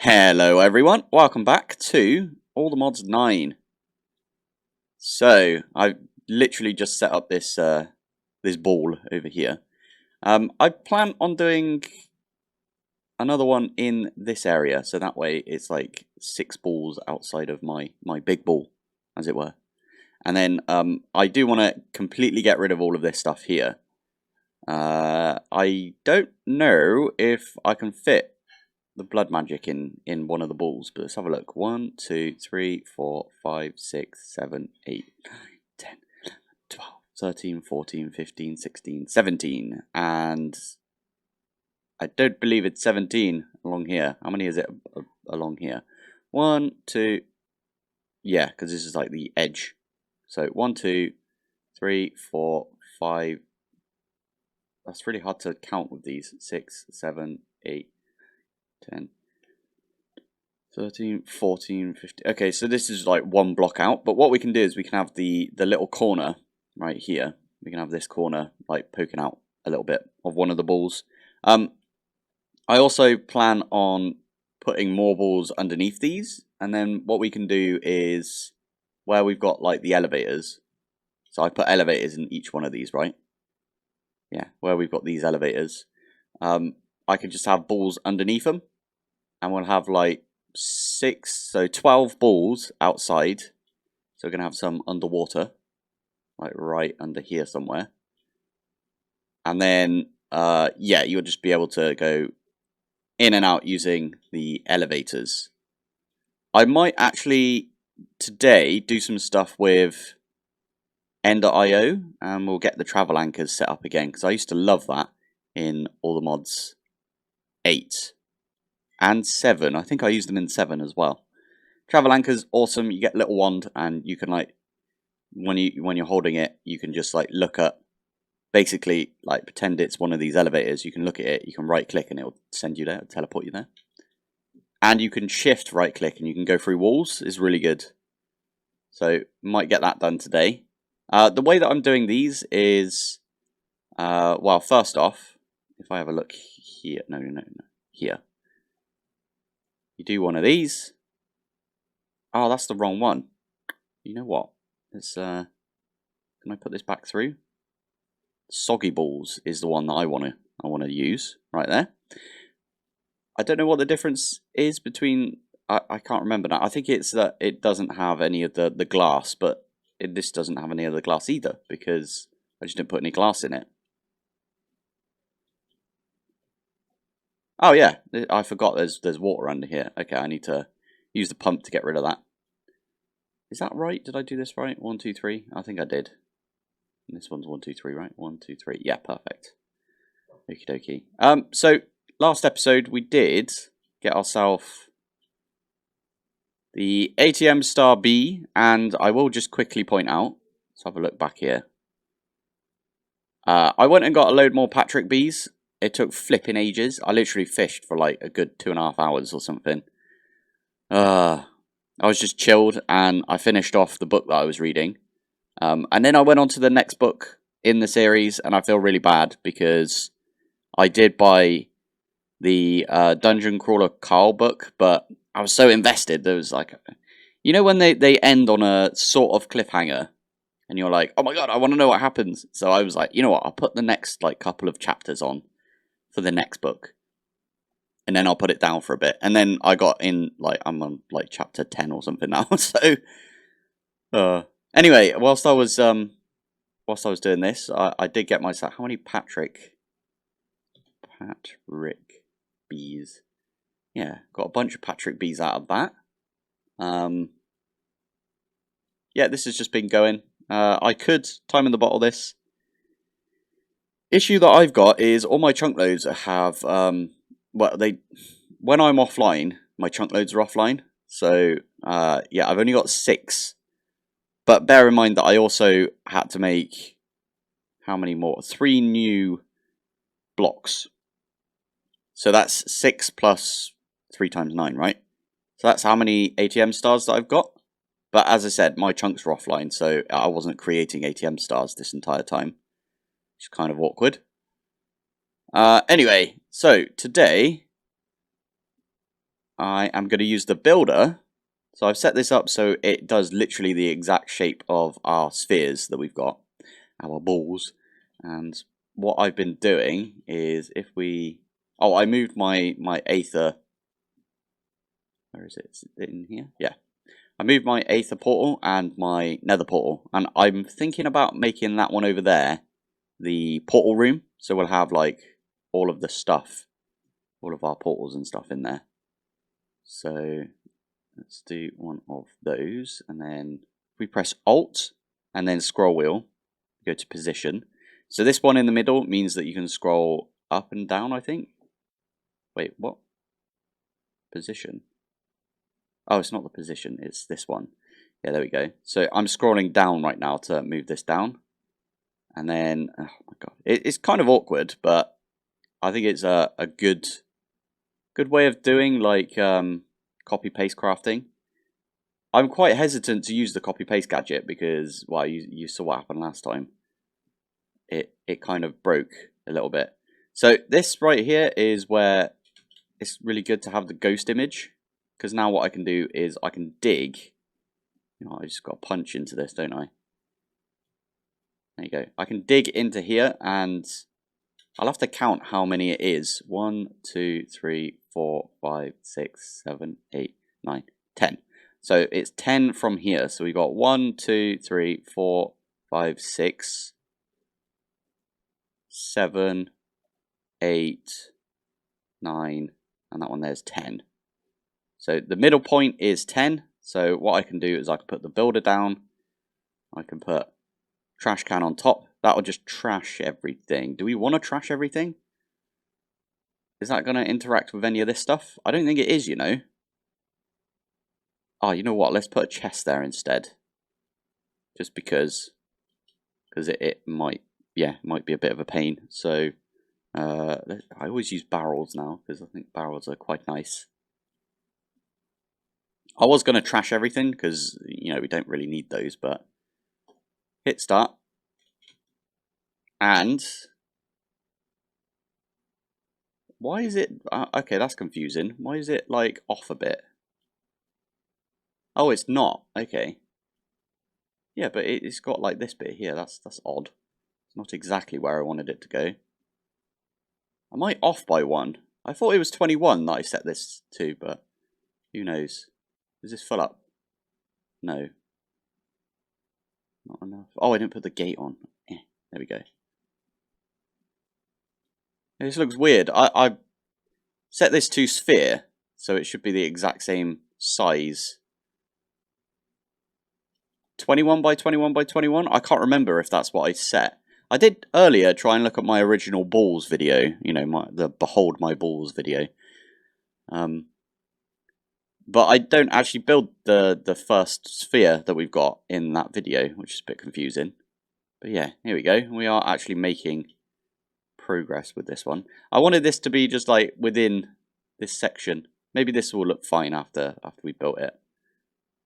Hello everyone, welcome back to All the Mods 9. So, I literally just set up this this ball over here. I plan on doing another one in this area, so that way it's like 6 balls outside of my big ball, as it were. And then I do want to completely get rid of all of this stuff here. I don't know if I can fit the blood magic in one of the balls, but let's have a look. 1, 2, 3, 4, 5, 6, 7, 8, 9, 10, 12, 13, 14, 15, 16, 17, and I don't believe it's 17 along here. How many is it along here? 1, 2, yeah, because this is like the edge. So 1, 2, 3, 4, 5. That's really hard to count with these. 6, 7, 8, 10, 13, 14, 15. Okay, so this is like one block out. But what we can do is we can have the little corner right here. We can have this corner like poking out a little bit of one of the balls. I also plan on putting more balls underneath these. And then what we can do is where we've got like the elevators. So I put elevators in each one of these, right? Yeah, where we've got these elevators. I can just have balls underneath them. And we'll have like 12 balls outside. So we're going to have some underwater, like right under here somewhere. And then, yeah, you'll just be able to go in and out using the elevators. I might actually today do some stuff with Ender.io, and we'll get the travel anchors set up again, because I used to love that in all the mods 8. And 7. I think I used them in 7 as well. Travel anchor's awesome. You get a little wand, and you can like when you're holding it, you can just like look at, basically like pretend it's one of these elevators. You can look at it. You can right click, and it'll send you there, it'll teleport you there. And you can shift right click, and you can go through walls. Is really good. So might get that done today. The way that I'm doing these is, well, first off, if I have a look here, no, here. You do one of these. Oh, that's the wrong one. You know what? Let's, can I put this back through? Soggy balls is the one that I want to use right there. I don't know what the difference is between. I can't remember now. I think it's that it doesn't have any of the glass, but this doesn't have any of the glass either because I just didn't put any glass in it. Oh yeah, I forgot there's water under here. Okay, I need to use the pump to get rid of that. Is that right? Did I do this right? 1, 2, 3. I think I did. And this one's 1, 2, 3, right? 1, 2, 3. Yeah, perfect. Okie dokie. So last episode we did get ourselves the ATM star B, and I will just quickly point out. Let's have a look back here. I went and got a load more Patrick B's. It took flipping ages. I literally fished for like a good 2.5 hours or something. I was just chilled, and I finished off the book that I was reading. And then I went on to the next book in the series, and I feel really bad because I did buy the Dungeon Crawler Carl book, but I was so invested. There was like, you know, when they end on a sort of cliffhanger, and you're like, oh my god, I want to know what happens. So I was like, you know what, I'll put the next like couple of chapters on for the next book, and then I'll put it down for a bit. And then I got in, like, I'm on like chapter 10 or something now. So anyway, whilst I was doing this, I did get myself, how many Patrick B's? Yeah, got a bunch of Patrick B's out of that. Yeah, this has just been going. I could time in the bottle this. Issue that I've got is all my chunk loads have, well, when I'm offline, my chunk loads are offline. So, yeah, I've only got 6. But bear in mind that I also had to make, how many more? 3 new blocks. So that's 6 plus 3 times 9, right? So that's how many ATM stars that I've got. But as I said, my chunks were offline, so I wasn't creating ATM stars this entire time. Which is kind of awkward. Anyway, so today I am going to use the builder. So I've set this up so it does literally the exact shape of our spheres that we've got, our balls. And what I've been doing is if we... Oh, I moved my Aether... Where is it? Is it in here? Yeah. I moved my Aether portal and my Nether portal. And I'm thinking about making that one over there the portal room. So we'll have like all of the stuff, all of our portals and stuff in there. So let's do one of those. And then we press Alt and then scroll wheel, go to position. So this one in the middle means that you can scroll up and down, I think. Wait, what? Position. Oh, it's not the position, it's this one. Yeah, there we go. So I'm scrolling down right now to move this down. And then, oh my god, it's kind of awkward, but I think it's a good way of doing like copy-paste crafting. I'm quite hesitant to use the copy-paste gadget because, well, you saw what happened last time. It kind of broke a little bit. So this right here is where it's really good to have the ghost image, because now what I can do is I can dig. You know, I just got to punch into this, don't I? There you go. I can dig into here, and I'll have to count how many it is. 1, 2, 3, 4, 5, 6, 7, 8, 9, 10. So it's 10 from here. So we got 1, 2, 3, 4, 5, 6, 7, 8, 9, and that one there's 10. So the middle point is 10. So what I can do is I can put the builder down. I can put trash can on top. That will just trash everything. Do we want to trash everything? Is that going to interact with any of this stuff? I don't think it is, you know. Oh, you know what? Let's put a chest there instead. Just because it might, yeah, might be a bit of a pain. So I always use barrels now because I think barrels are quite nice. I was going to trash everything because, you know, we don't really need those, but hit start. And why is it... okay, that's confusing. Why is it, like, off a bit? Oh, it's not. Okay. Yeah, but it's got, like, this bit here. That's odd. It's not exactly where I wanted it to go. Am I off by 1? I thought it was 21 that I set this to, but who knows? Is this full up? No. Not enough. Oh, I didn't put the gate on. There we go. This looks weird. I set this to sphere, so it should be the exact same size. 21 by 21 by 21? I can't remember if that's what I set. I did earlier try and look at my original balls video, you know, the Behold My Balls video. But I don't actually build the first sphere that we've got in that video, which is a bit confusing. But yeah, here we go. We are actually making progress with this one. I wanted this to be just like within this section. Maybe this will look fine after we built it.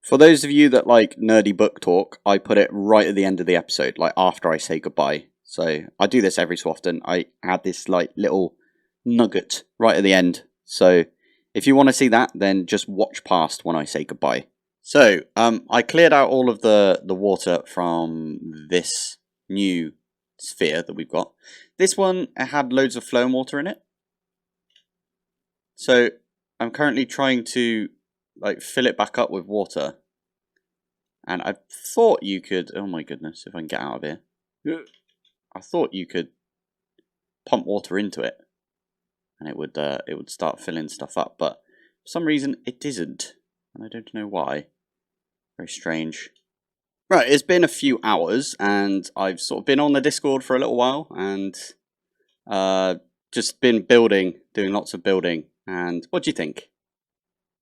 For those of you that like nerdy book talk, I put it right at the end of the episode, like after I say goodbye. So I do this every so often. I add this like little nugget right at the end. So if you want to see that, then just watch past when I say goodbye. So I cleared out all of the water from this new sphere that we've got. This one had loads of flowing water in it. So I'm currently trying to like fill it back up with water. And I thought you could, oh my goodness, if I can get out of here. I thought you could pump water into it and it would start filling stuff up, but for some reason it isn't. And I don't know why. Very strange. Right, it's been a few hours and I've sort of been on the Discord for a little while and just been building, doing lots of building. And what do you think?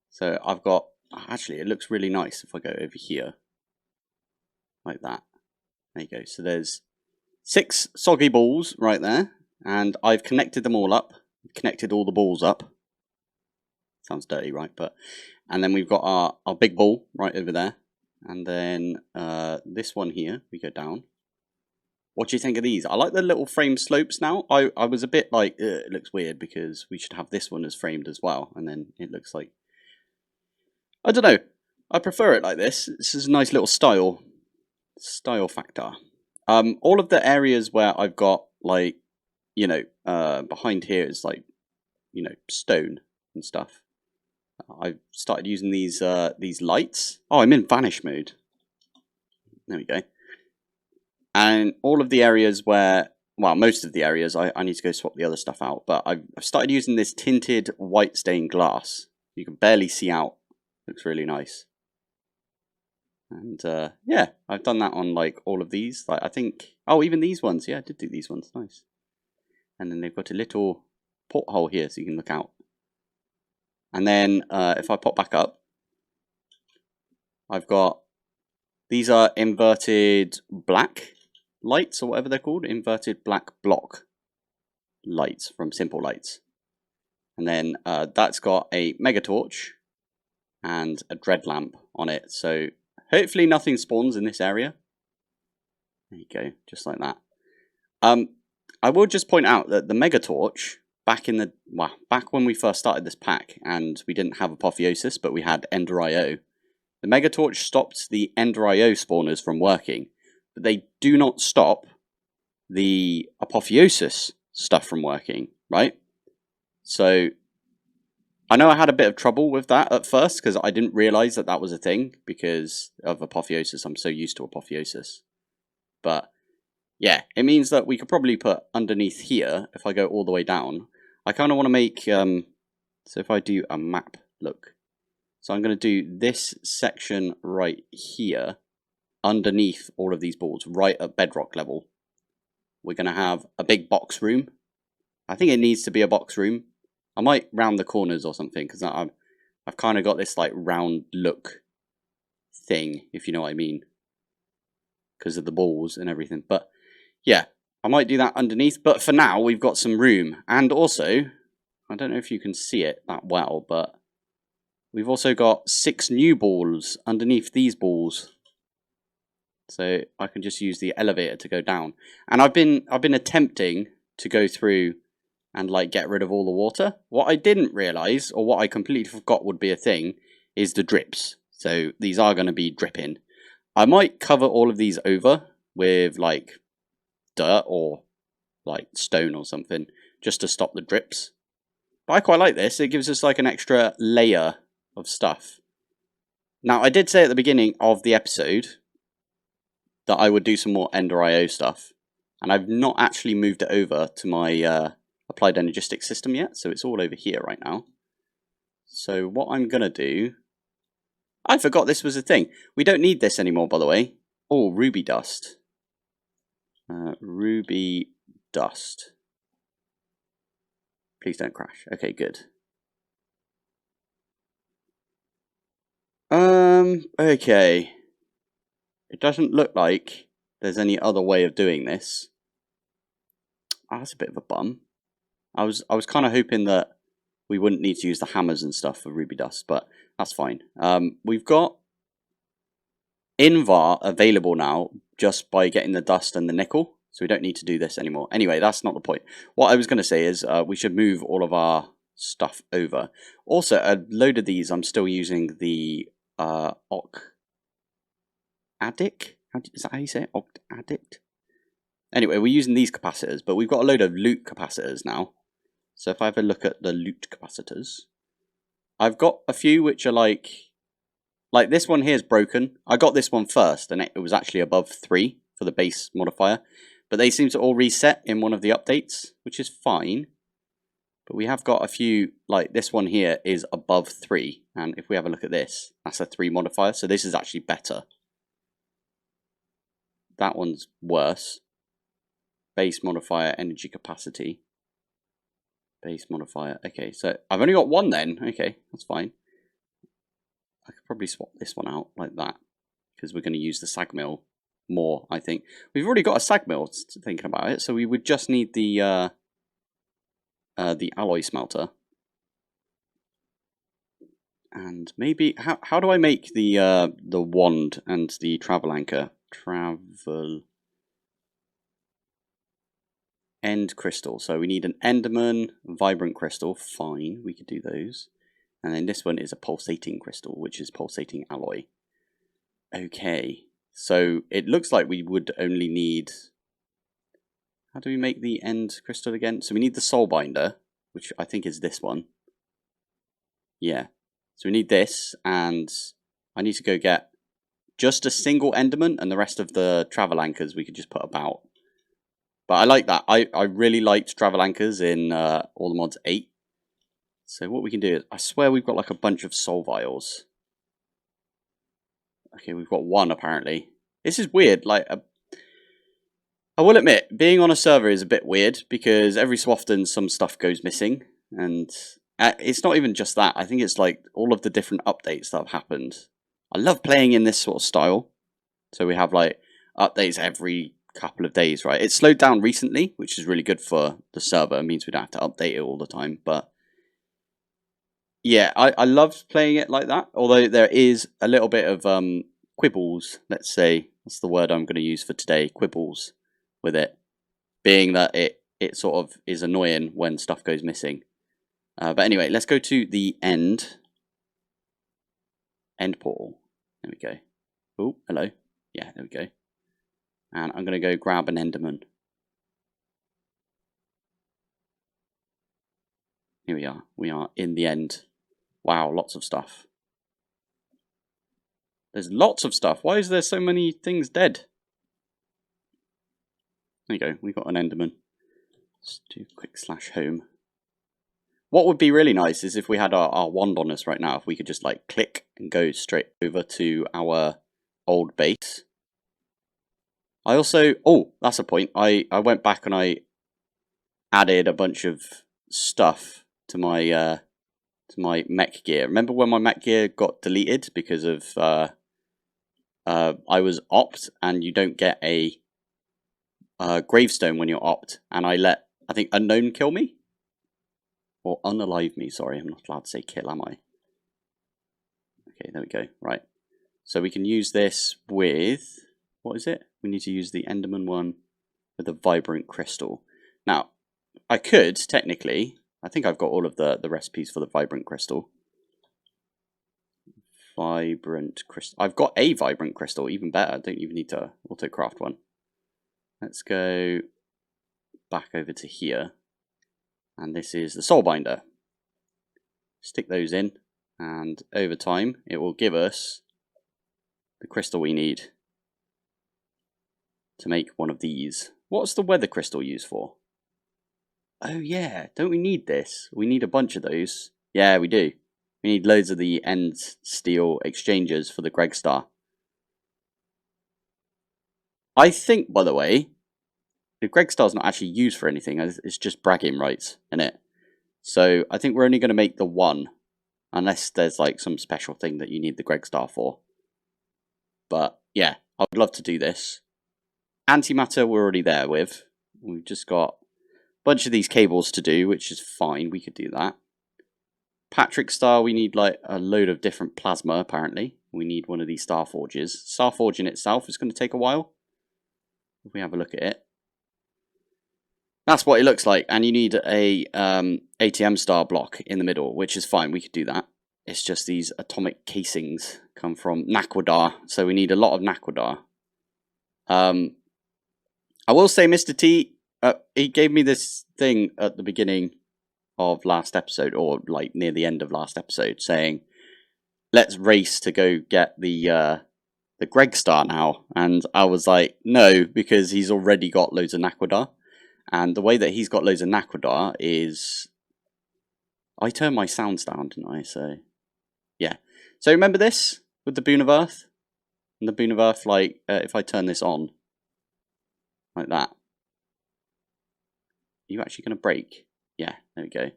So I've got, actually it looks really nice if I go over here. Like that. There you go. So there's 6 soggy balls right there. And I've connected them all up. Connected all the balls up. Sounds dirty, right? But and then we've got our big ball right over there. And then this one here, we go down. What do you think of these? I like the little frame slopes now. I was a bit like, it looks weird because we should have this one as framed as well. And then it looks like I don't know. I prefer it like this. This is a nice little style factor. All of the areas where I've got like, behind here is like, stone and stuff. I've started using these lights. Oh, I'm in vanish mode. There we go. And all of the areas where, well, most of the areas, I need to go swap the other stuff out. But I've started using this tinted white stained glass. You can barely see out. Looks really nice. And yeah, I've done that on like all of these. Like I think, oh, even these ones. Yeah, I did do these ones. Nice. And then they've got a little porthole here so you can look out. And then if I pop back up, I've got, these are inverted black lights or whatever they're called. Inverted black block lights from Simple Lights. And then that's got a mega torch and a dread lamp on it. So hopefully nothing spawns in this area. There you go, just like that. I will just point out that the mega torch back when we first started this pack and we didn't have Apotheosis but we had Ender IO, the mega torch stopped the Ender IO spawners from working, but they do not stop the Apotheosis stuff from working, right? So I know I had a bit of trouble with that at first because I didn't realize that that was a thing because of Apotheosis. I'm so used to Apotheosis. But yeah, it means that we could probably put underneath here, if I go all the way down, I kind of want to make, so if I do a map look, so I'm going to do this section right here, underneath all of these balls, right at bedrock level. We're going to have a big box room. I think it needs to be a box room. I might round the corners or something, because I've kind of got this like round look thing, if you know what I mean, because of the balls and everything. But yeah, I might do that underneath, but for now we've got some room. And also, I don't know if you can see it that well, but we've also got 6 new balls underneath these balls. So I can just use the elevator to go down. And I've been attempting to go through and like get rid of all the water. What I didn't realise, or what I completely forgot would be a thing, is the drips. So these are going to be dripping. I might cover all of these over with like dirt or like stone or something just to stop the drips. But I quite like this. It gives us like an extra layer of stuff. Now I did say at the beginning of the episode that I would do some more Ender IO stuff, and I've not actually moved it over to my applied energistic system yet, so it's all over here right now. So what I'm gonna do, I forgot this was a thing. We don't need this anymore, by the way. Oh, ruby dust. Ruby dust. Please don't crash. Okay, good. Okay. It doesn't look like there's any other way of doing this. Oh, that's a bit of a bum. I was kind of hoping that we wouldn't need to use the hammers and stuff for ruby dust, but that's fine. We've got Invar available now just by getting the dust and the nickel, so we don't need to do this anymore. Anyway, that's not the point. What I was going to say is we should move all of our stuff over. Also, a load of these I'm still using the Addict? Is that how you say it? Addict? Anyway, we're using these capacitors, but we've got a load of loot capacitors now. So if I have a look at the loot capacitors, I've got a few which are like this one here is broken. I got this one first, and it was actually above 3 for the base modifier. But they seem to all reset in one of the updates, which is fine. But we have got a few, like this one here is above 3. And if we have a look at this, that's a 3 modifier. So this is actually better. That one's worse. Base modifier, energy capacity. Base modifier. Okay, so I've only got one then. Okay, that's fine. I could probably swap this one out like that, because we're going to use the sag mill more, I think. We've already got a sag mill, thinking about it, so we would just need the alloy smelter. And maybe, how do I make the wand and the travel anchor? Travel end crystal. So we need an enderman, vibrant crystal. Fine, we could do those. And then this one is a pulsating crystal, which is pulsating alloy. Okay, so it looks like we would only need... How do we make the end crystal again? So we need the soul binder, which I think is this one. Yeah, so we need this, and I need to go get just a single enderman, and the rest of the travel anchors we could just put about. But I like that. I really liked travel anchors in All the Mods 8. So what we can do is, I swear we've got like a bunch of soul vials. Okay, we've got one apparently. This is weird. Like, I will admit, being on a server is a bit weird because every so often some stuff goes missing, and it's not even just that. I think it's like all of the different updates that have happened. I love playing in this sort of style. So we have like updates every couple of days, right? It's slowed down recently, which is really good for the server. It means we don't have to update it all the time, but yeah, I love playing it like that, although there is a little bit of quibbles, let's say. That's the word I'm going to use for today, quibbles, with it, being that it sort of is annoying when stuff goes missing. But anyway, let's go to the end portal. There we go. Oh, hello. Yeah, there we go. And I'm going to go grab an enderman. Here we are. We are in the end. Wow, lots of stuff. There's lots of stuff. Why is there so many things dead? There you go. We got an enderman. Let's do a quick /home. What would be really nice is if we had our wand on us right now. If we could just like click and go straight over to our old base. I also... Oh, that's a point. I went back and I added a bunch of stuff to my mech gear. Remember when my mech gear got deleted because of I was opt and you don't get a gravestone when you're opt, and I let, I think, unknown kill me? Or unalive me, sorry, I'm not allowed to say kill, am I? Okay, there we go, right. So we can use this with, what is it? We need to use the Enderman one with a vibrant crystal. Now, I could, technically, I think I've got all of the recipes for the vibrant crystal. Vibrant crystal. I've got a vibrant crystal, even better. I don't even need to auto-craft one. Let's go back over to here. And this is the soul binder. Stick those in, and over time it will give us the crystal we need to make one of these. What's the weather crystal used for? Oh yeah, don't we need this? We need a bunch of those. Yeah, we do. We need loads of the end steel exchangers for the Greg Star. I think, by the way, the Greg Star's not actually used for anything. It's just bragging rights, isn't it? So I think we're only going to make the one, unless there's like some special thing that you need the Greg Star for. But yeah, I would love to do this. Antimatter we're already there with. We've just got a bunch of these cables to do, which is fine. We could do that. Patrick Star, we need like a load of different plasma, apparently. We need one of these Star Forges. Star Forging itself is going to take a while. If we have a look at it. That's what it looks like. And you need a ATM Star block in the middle, which is fine. We could do that. It's just these atomic casings come from Naquadar. So we need a lot of Naquadar. I will say Mr. T, he gave me this thing at the beginning of last episode, or like near the end of last episode, saying let's race to go get the Greg Star now. And I was like, no, because he's already got loads of Naquadar. And the way that he's got loads of Naquadar is... I turned my sounds down, didn't I? So, yeah. So remember this with the Boon of Earth? And the Boon of Earth, like, if I turn this on, like that. Are you actually going to break? Yeah, there we go.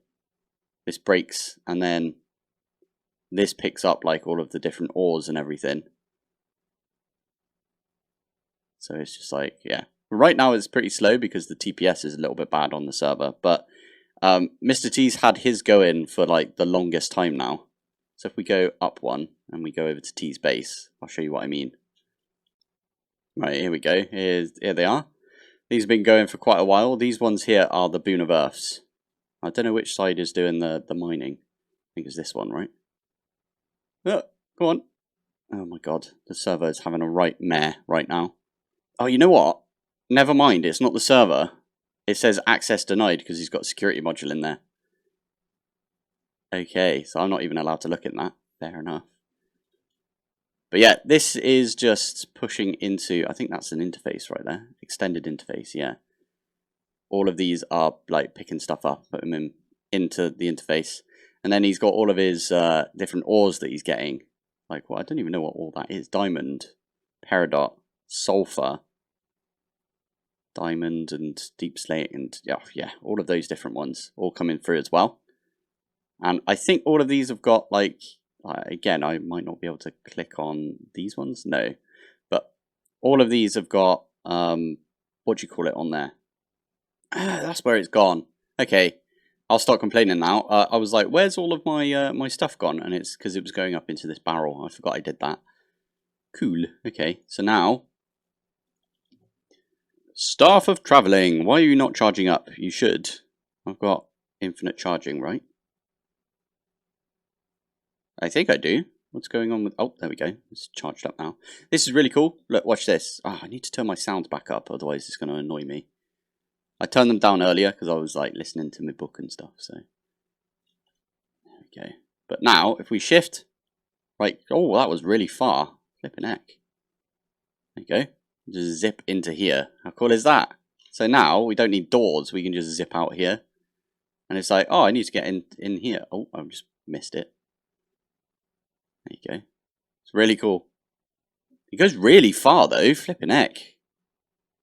This breaks, and then this picks up, like, all of the different ores and everything. So it's just like, yeah. Right now it's pretty slow because the TPS is a little bit bad on the server, but Mr. T's had his going for like the longest time now. So if we go up one and we go over to T's base, I'll show you what I mean. Right, here we go. Here they are. These have been going for quite a while. These ones here are the Boon of Earths. I don't know which side is doing the mining. think it's this one, right? Oh, go on. Oh my god, the server is having a right mare right now. Oh, you know what? Never mind, it's not the server. It says access denied because he's got a security module in there. Okay, so I'm not even allowed to look at that. Fair enough. But yeah, this is just pushing into, I think that's an interface right there. Extended interface, yeah. All of these are like picking stuff up, putting them into the interface. And then he's got all of his different ores that he's getting. Like, well, I don't even know what all that is. Diamond, peridot, sulfur, diamond and deep slate, and yeah, all of those different ones all coming through as well. And I think all of these have got like, again, I might not be able to click on these ones, no, but all of these have got what do you call it on there? That's where it's gone. Okay, I'll start complaining now. I was like, where's all of my my stuff gone? And it's because it was going up into this barrel. I forgot I did that. Cool. Okay, so now Staff of Travelling, why are you not charging up? You should. I've got infinite charging, right? I think I do. What's going on with... Oh, there we go. It's charged up now. This is really cool. Look, watch this. Oh, I need to turn my sound back up, otherwise it's going to annoy me. I turned them down earlier because I was like listening to my book and stuff, so... There we go. But now, if we shift... Right, oh, that was really far. Flipping heck. There you go. Just zip into here. How cool is that? So now we don't need doors. We can just zip out here. And it's like, oh, I need to get in here. Oh, I've just missed it. There you go. It's really cool. It goes really far though. Flipping heck.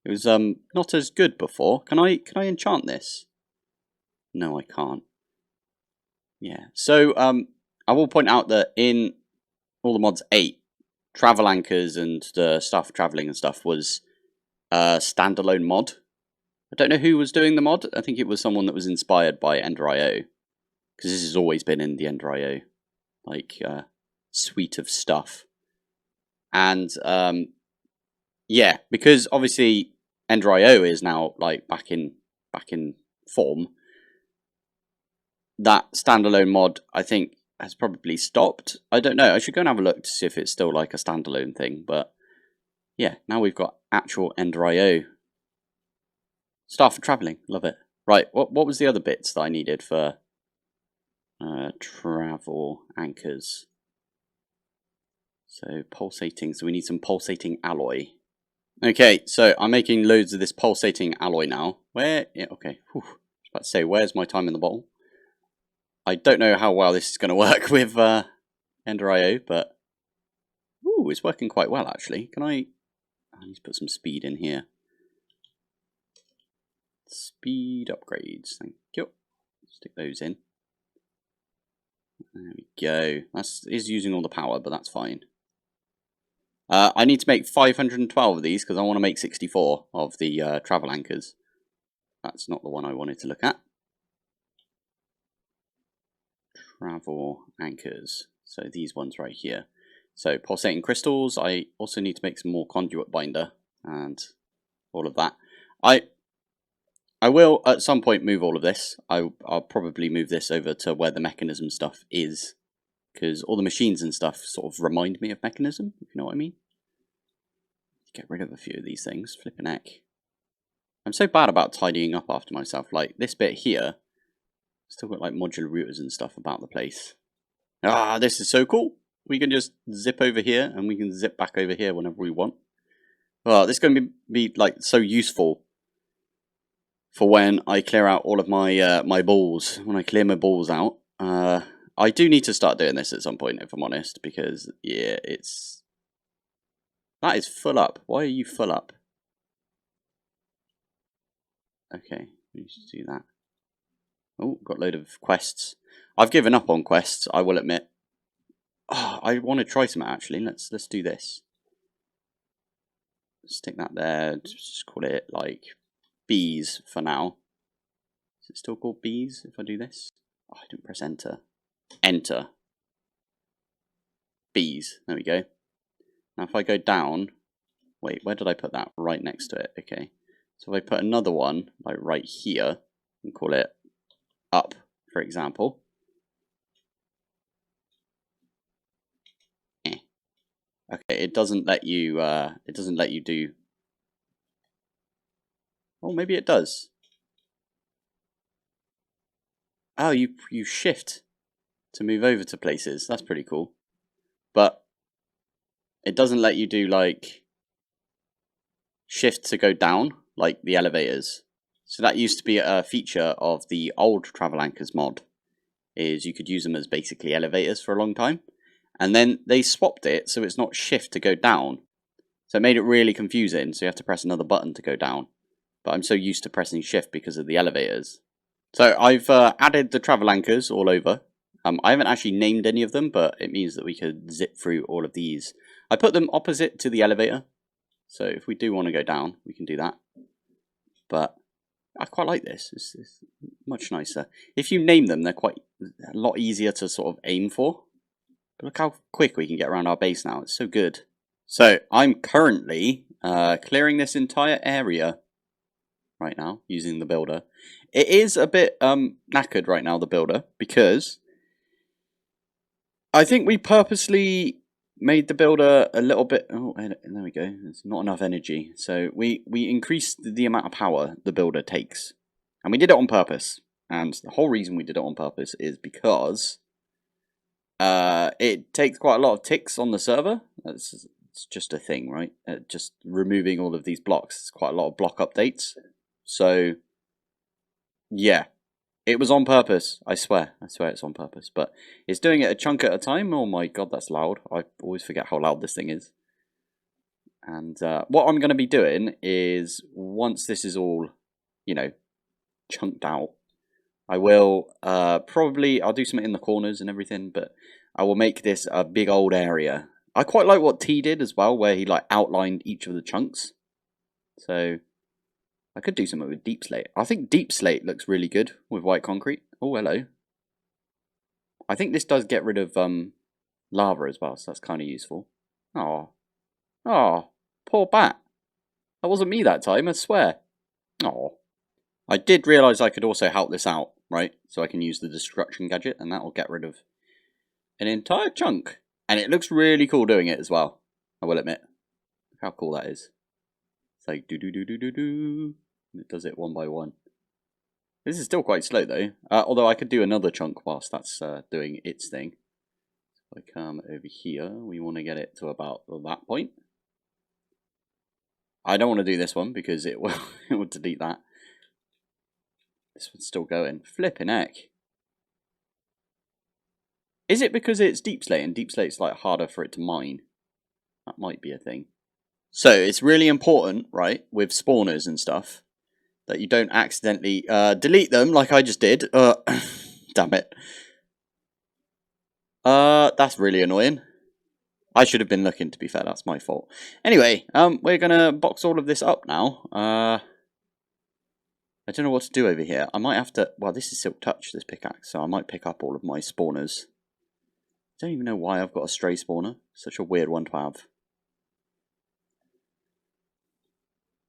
It was not as good before. Can I enchant this? No, I can't. Yeah. So I will point out that in all the mods 8, travel anchors and the stuff traveling and stuff was a standalone mod. I don't know who was doing the mod. I think it was someone that was inspired by Ender.io, because this has always been in the Ender.io like suite of stuff. And yeah, because obviously Ender.io is now like back in form. That standalone mod, I think, has probably stopped. I don't know. I should go and have a look to see if it's still like a standalone thing. But yeah, now we've got actual Ender.io. Staff for travelling. Love it. Right, what was the other bits that I needed for travel anchors? So pulsating. So we need some pulsating alloy. Okay, so I'm making loads of this pulsating alloy now. Where? Yeah, okay. Whew. I was about to say, where's my time in the bottle? I don't know how well this is going to work with Ender.io, but ooh, it's working quite well actually. Can I need to put some speed in here. Speed upgrades, thank you. Stick those in. There we go. That is using all the power, but that's fine. I need to make 512 of these because I want to make 64 of the travel anchors. That's not the one I wanted to look at. Travel anchors. So these ones right here. So pulsating crystals. I also need to make some more conduit binder and all of that. I will at some point move all of this. I'll probably move this over to where the mechanism stuff is, because all the machines and stuff sort of remind me of mechanism, if you know what I mean. Get rid of a few of these things. Flipping heck. I'm so bad about tidying up after myself. Like this bit here, still got like modular routers and stuff about the place. Ah, this is so cool. We can just zip over here and we can zip back over here whenever we want. Well, this is going to be like so useful for when I clear out all of my my balls. When I clear my balls out, I do need to start doing this at some point, if I'm honest, because yeah, that is full up. Why are you full up? Okay, we should do that. Oh, got a load of quests. I've given up on quests, I will admit. Oh, I want to try some actually. Let's do this. Stick that there. Just call it like bees for now. Is it still called bees if I do this? Oh, I didn't press enter. Enter. Bees. There we go. Now if I go down, wait, where did I put that? Right next to it. Okay. So if I put another one like right here and call it up, for example. Okay, it doesn't let you do. Oh, maybe it does. Oh, you shift to move over to places. That's pretty cool. But it doesn't let you do like shift to go down like the elevators. So that used to be a feature of the old Travel Anchors mod, is you could use them as basically elevators for a long time. And then they swapped it so it's not shift to go down. So it made it really confusing, so you have to press another button to go down. But I'm so used to pressing shift because of the elevators. So I've added the travel anchors all over. I haven't actually named any of them, but it means that we could zip through all of these. I put them opposite to the elevator, so if we do want to go down, we can do that. But I quite like this. It's much nicer. If you name them, they're quite a lot easier to sort of aim for. But look how quick we can get around our base now. It's so good. So I'm currently clearing this entire area right now using the builder. It is a bit knackered right now, the builder, because I think we purposely made the builder a little bit. Oh, there we go. There's not enough energy, so we increased the amount of power the builder takes, and we did it on purpose. And the whole reason we did it on purpose is because it takes quite a lot of ticks on the server. It's just a thing, right? Just removing all of these blocks. It's quite a lot of block updates. So yeah, it was on purpose. I swear it's on purpose. But it's doing it a chunk at a time. Oh my god, that's loud. I always forget how loud this thing is. And what I'm going to be doing is, once this is all, you know, chunked out, I will I'll do something in the corners and everything, but I will make this a big old area. I quite like what T did as well, where he like outlined each of the chunks. So I could do something with deep slate. I think deep slate looks really good with white concrete. Oh, hello. I think this does get rid of lava as well, so that's kind of useful. Oh, poor bat. That wasn't me that time, I swear. Oh. I did realise I could also help this out, right? So I can use the destruction gadget, and that will get rid of an entire chunk. And it looks really cool doing it as well, I will admit. Look how cool that is. It's like do. And it does it one by one. This is still quite slow though, although I could do another chunk whilst that's doing its thing. So if I come over here, we want to get it to about that point. I don't want to do this one because it will, it will delete that. This one's still going. Flipping heck. Is it because it's deep slate and deep slate's like harder for it to mine? That might be a thing. So it's really important, right, with spawners and stuff, that you don't accidentally delete them like I just did. Damn it. That's really annoying. I should have been looking, to be fair, that's my fault. Anyway, we're gonna box all of this up now. I don't know what to do over here. I might have to, well, this is Silk Touch, this pickaxe, so I might pick up all of my spawners. I don't even know why I've got a stray spawner. Such a weird one to have.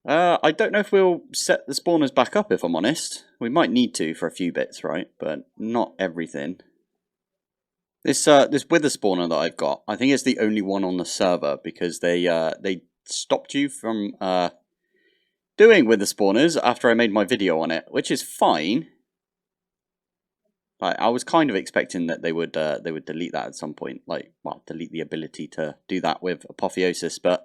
I don't know if we'll set the spawners back up, if I'm honest. We might need to for a few bits, right? But not everything. This wither spawner that I've got, I think it's the only one on the server because they stopped you from doing wither spawners after I made my video on it, which is fine. I was kind of expecting that they would delete that at some point, like, well, delete the ability to do that with Apotheosis, but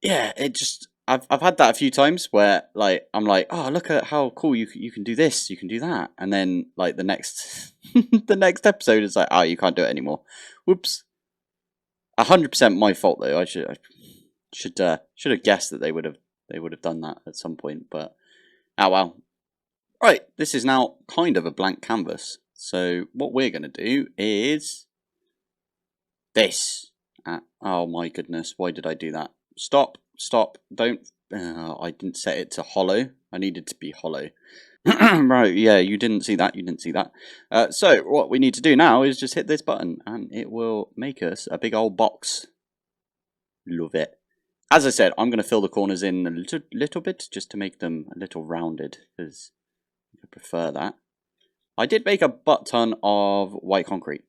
yeah, it just I've had that a few times where like I'm like, oh, look at how cool you can do this, you can do that, and then like the next the next episode is like, oh, you can't do it anymore. Whoops. 100% my fault though. I should have guessed that they would have done that at some point, but oh well. Right, this is now kind of a blank canvas. So what we're going to do is this. Oh my goodness, why did I do that? Stop, don't. I didn't set it to hollow. I needed to be hollow. Right, yeah, you didn't see that. So what we need to do now is just hit this button and it will make us a big old box. Love it. As I said, I'm going to fill the corners in a little bit just to make them a little rounded because I prefer that. I did make a butt ton of white concrete.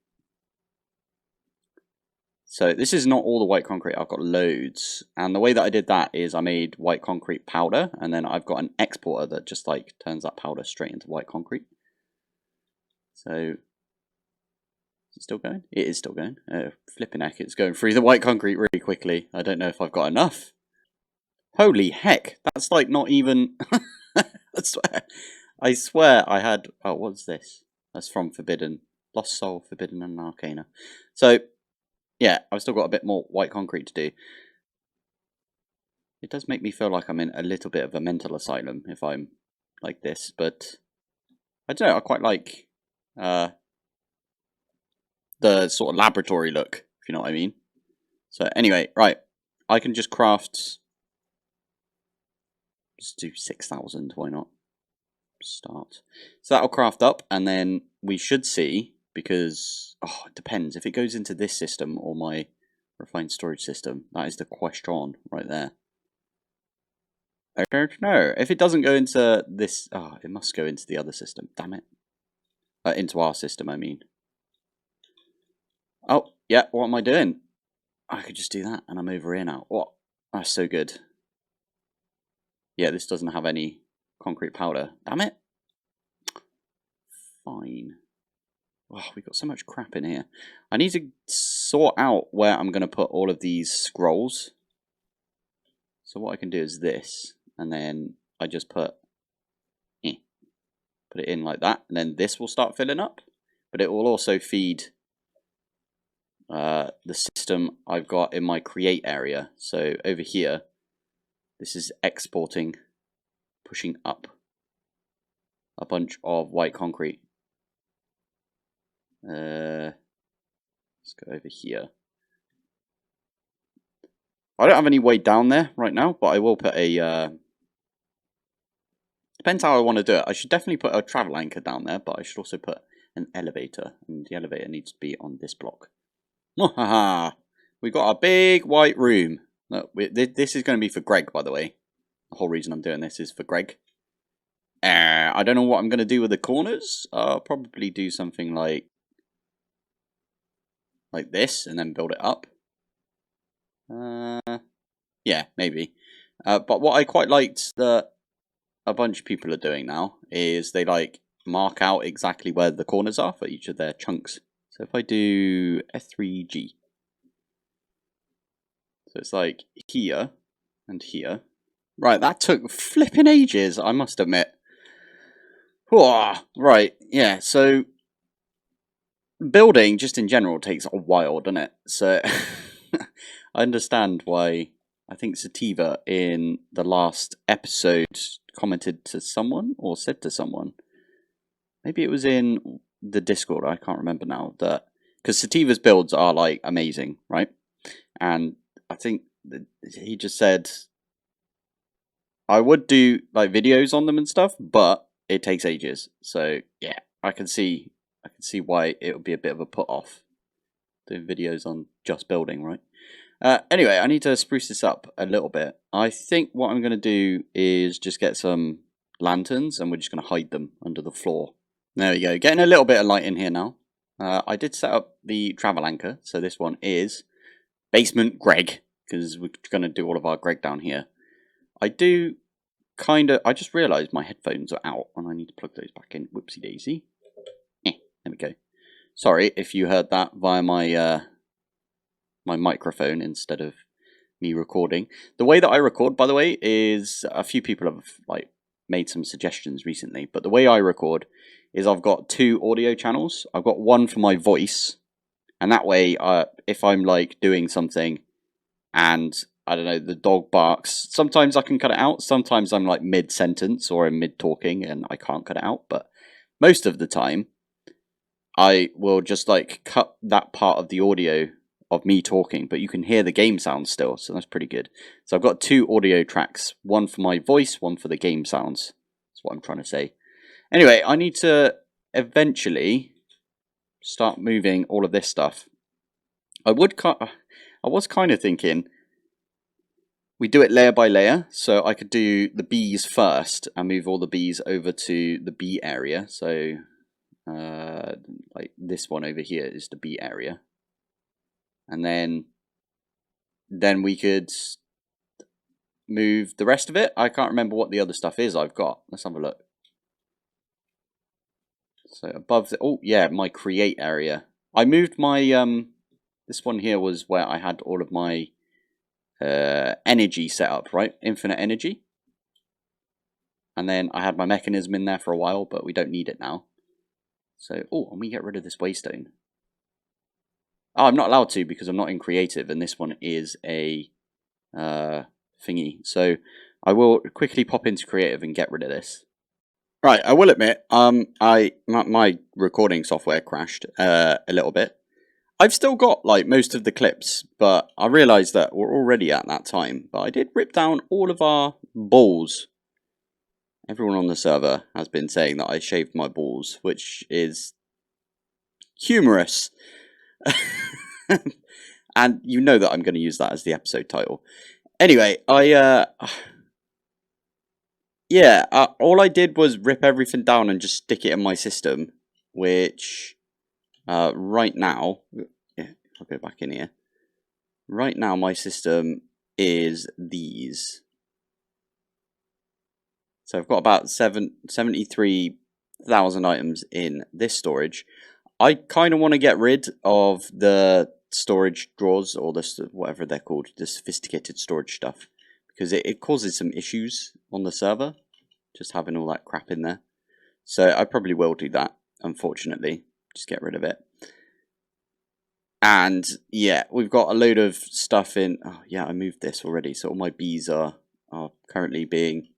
So this is not all the white concrete, I've got loads. And the way that I did that is I made white concrete powder, and then I've got an exporter that just like turns that powder straight into white concrete. So, is it still going? It is still going. Flipping heck, it's going through the white concrete really quickly. I don't know if I've got enough. Holy heck, that's like not even... I swear I had... Oh, what's this? That's from Forbidden. Lost Soul, Forbidden and Arcana. So, yeah, I've still got a bit more white concrete to do. It does make me feel like I'm in a little bit of a mental asylum if I'm like this, but... I don't know, I quite like the sort of laboratory look, if you know what I mean. So, anyway, right. I can just craft... Just do 6,000, why not? Start. So that'll craft up, and then we should see, because it depends if it goes into this system or my refined storage system. That is the question right there. I don't know if it doesn't go into this. It must go into the other system. Damn it! Into our system, I mean. Oh yeah, what am I doing? I could just do that, and I'm over here now. What? That's so good. Yeah, this doesn't have any concrete powder. Damn it! Fine. Oh, we've got so much crap in here. I need to sort out where I'm going to put all of these scrolls. So what I can do is this, and then I just put it in like that, and then this will start filling up. But it will also feed the system I've got in my create area. So over here, this is exporting, pushing up a bunch of white concrete. Let's go over here. I don't have any way down there right now, but I will put a... Depends how I want to do it. I should definitely put a travel anchor down there, but I should also put an elevator. And the elevator needs to be on this block. Mwahaha! We've got a big white room. Look, this is going to be for Greg, by the way. The whole reason I'm doing this is for Greg. I don't know what I'm going to do with the corners. I'll probably do something like this and then build it up. Yeah, maybe. But what I quite liked that a bunch of people are doing now is they like mark out exactly where the corners are for each of their chunks. So if I do F3G, so it's like here and here. Right, that took flipping ages, I must admit. Whoa, right, yeah, so building just in general takes a while, doesn't it? So I understand why I think Sativa in the last episode commented to someone or said to someone, maybe it was in the Discord, I can't remember now, that because Sativa's builds are like amazing, right? And I think he just said I would do like videos on them and stuff, but it takes ages. So yeah, I can see why it would be a bit of a put off doing videos on just building, right? Anyway, I need to spruce this up a little bit. I think what I'm going to do is just get some lanterns and we're just going to hide them under the floor. There we go, getting a little bit of light in here now. I did set up the travel anchor, so this one is Basement Greg, because we're going to do all of our Greg down here. I just realised my headphones are out and I need to plug those back in. Whoopsie daisy. There we go. Sorry if you heard that via my my microphone instead of me recording. The way that I record, by the way, is a few people have like made some suggestions recently, but the way I record is I've got two audio channels. I've got one for my voice, and that way if I'm like doing something and I don't know, the dog barks, sometimes I can cut it out, sometimes I'm like mid-sentence or I'm mid-talking and I can't cut it out, but most of the time I will just like cut that part of the audio of me talking, but you can hear the game sounds still, so that's pretty good. So I've got two audio tracks, one for my voice, one for the game sounds. That's what I'm trying to say. Anyway, I need to eventually start moving all of this stuff. I was kind of thinking we do it layer by layer, so I could do the bees first and move all the bees over to the bee area. So like this one over here is the bee area. and then we could move the rest of it. I can't remember what the other stuff is I've got. Let's have a look. So above the, oh yeah, my create area. I moved my, this one here was where I had all of my energy set up, right? Infinite energy. And then I had my mechanism in there for a while, but we don't need it now. So, oh, and we get rid of this waystone. Oh, I'm not allowed to because I'm not in creative, and this one is a thingy. So I will quickly pop into creative and get rid of this. Right, I will admit, my recording software crashed a little bit. I've still got like most of the clips, but I realised that we're already at that time. But I did rip down all of our balls. Everyone on the server has been saying that I shaved my balls, which is humorous. And you know that I'm going to use that as the episode title. Anyway, yeah, all I did was rip everything down and just stick it in my system, which right now, yeah, I'll go back in here. Right now, my system is these. So I've got about 73,000 items in this storage. I kind of want to get rid of the storage drawers, or this, whatever they're called, the sophisticated storage stuff, because it causes some issues on the server, just having all that crap in there. So I probably will do that, unfortunately. Just get rid of it. And yeah, we've got a load of stuff in. Oh yeah, I moved this already, so all my bees are currently being.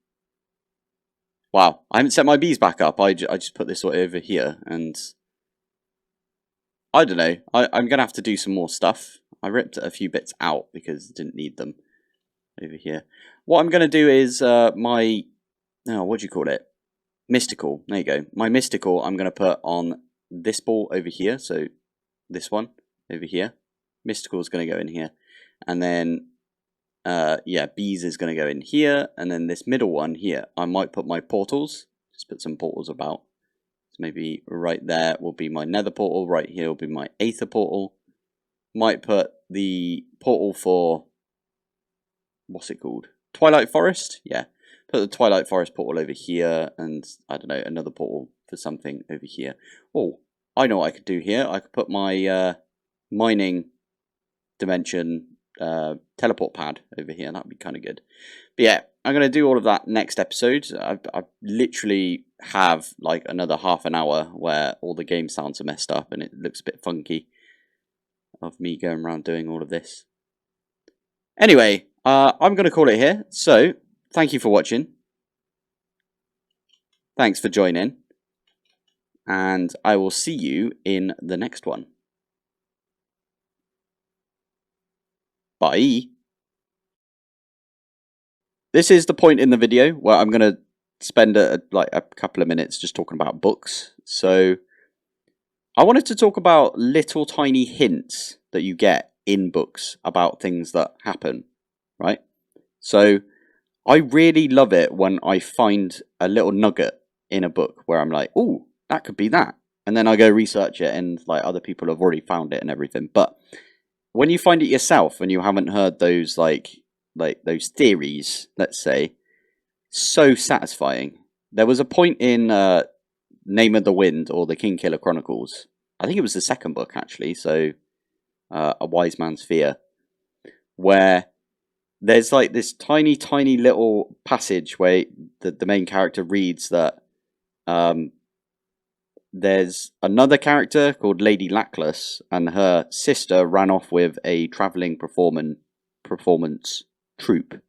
Wow, I haven't set my bees back up. I just put this over here, and I don't know. I'm gonna have to do some more stuff. I ripped a few bits out because I didn't need them over here. What I'm gonna do is my what do you call it? Mystical. There you go. My mystical. I'm gonna put on this ball over here. So this one over here. Mystical is gonna go in here, and then yeah, bees is going to go in here, and then this middle one here, I might put my portals, just put some portals about. So maybe right there will be my nether portal, right here will be my aether portal. Might put the portal for, what's it called? Twilight Forest? Yeah, put the Twilight Forest portal over here, and I don't know, another portal for something over here. Oh, I know what I could do here. I could put my mining dimension teleport pad over here. That'd be kind of good. But yeah, I'm going to do all of that next episode. I literally have like another half an hour where all the game sounds are messed up and it looks a bit funky of me going around doing all of this. Anyway, I'm going to call it here. So, thank you for watching. Thanks for joining. And I will see you in the next one. Bye. This is the point in the video where I'm going to spend like a couple of minutes just talking about books. So I wanted to talk about little tiny hints that you get in books about things that happen, right? So I really love it when I find a little nugget in a book where I'm like, oh, that could be that. And then I go research it and like other people have already found it and everything. But when you find it yourself and you haven't heard those like those theories, let's say, so satisfying. There was a point in Name of the Wind or the Kingkiller Chronicles. I think it was the second book actually. So A Wise Man's Fear, where there's like this tiny little passage where the main character reads that there's another character called Lady Lackless, and her sister ran off with a travelling performance troupe,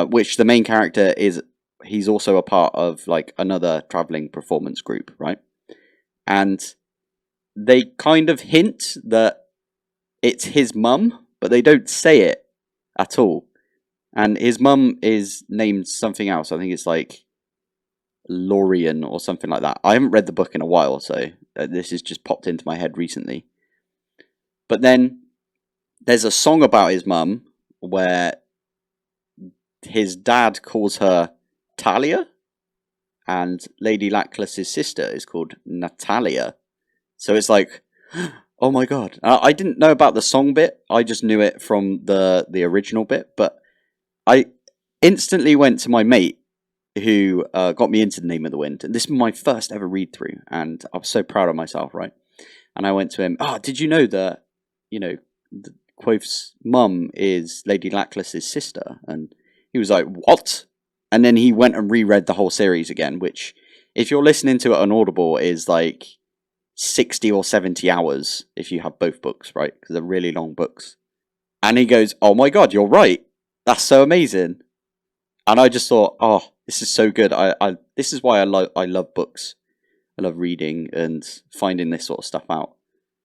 which the main character is. He's also a part of like another travelling performance group, right? And they kind of hint that it's his mum, but they don't say it at all. And his mum is named something else. I think it's like Lorian or something like that. I haven't read the book in a while, so this has just popped into my head recently. But then there's a song about his mum where his dad calls her Talia, and Lady Lackless's sister is called Natalia. So it's like, Oh my god! I didn't know about the song bit. I just knew it from the original bit. But I instantly went to my mate who got me into the Name of the Wind, and this was my first ever read through, and I was so proud of myself, right? And I went to him. Oh, did you know that? You know, Quoth's mum is Lady Lacklus's sister, and he was like, "What?" And then he went and reread the whole series again, which, if you're listening to it on Audible, is like 60 or 70 hours if you have both books, right? Because they're really long books. And he goes, "Oh my god, you're right. That's so amazing." And I just thought, "Oh, this is so good. This is why I love books. I love reading and finding this sort of stuff out."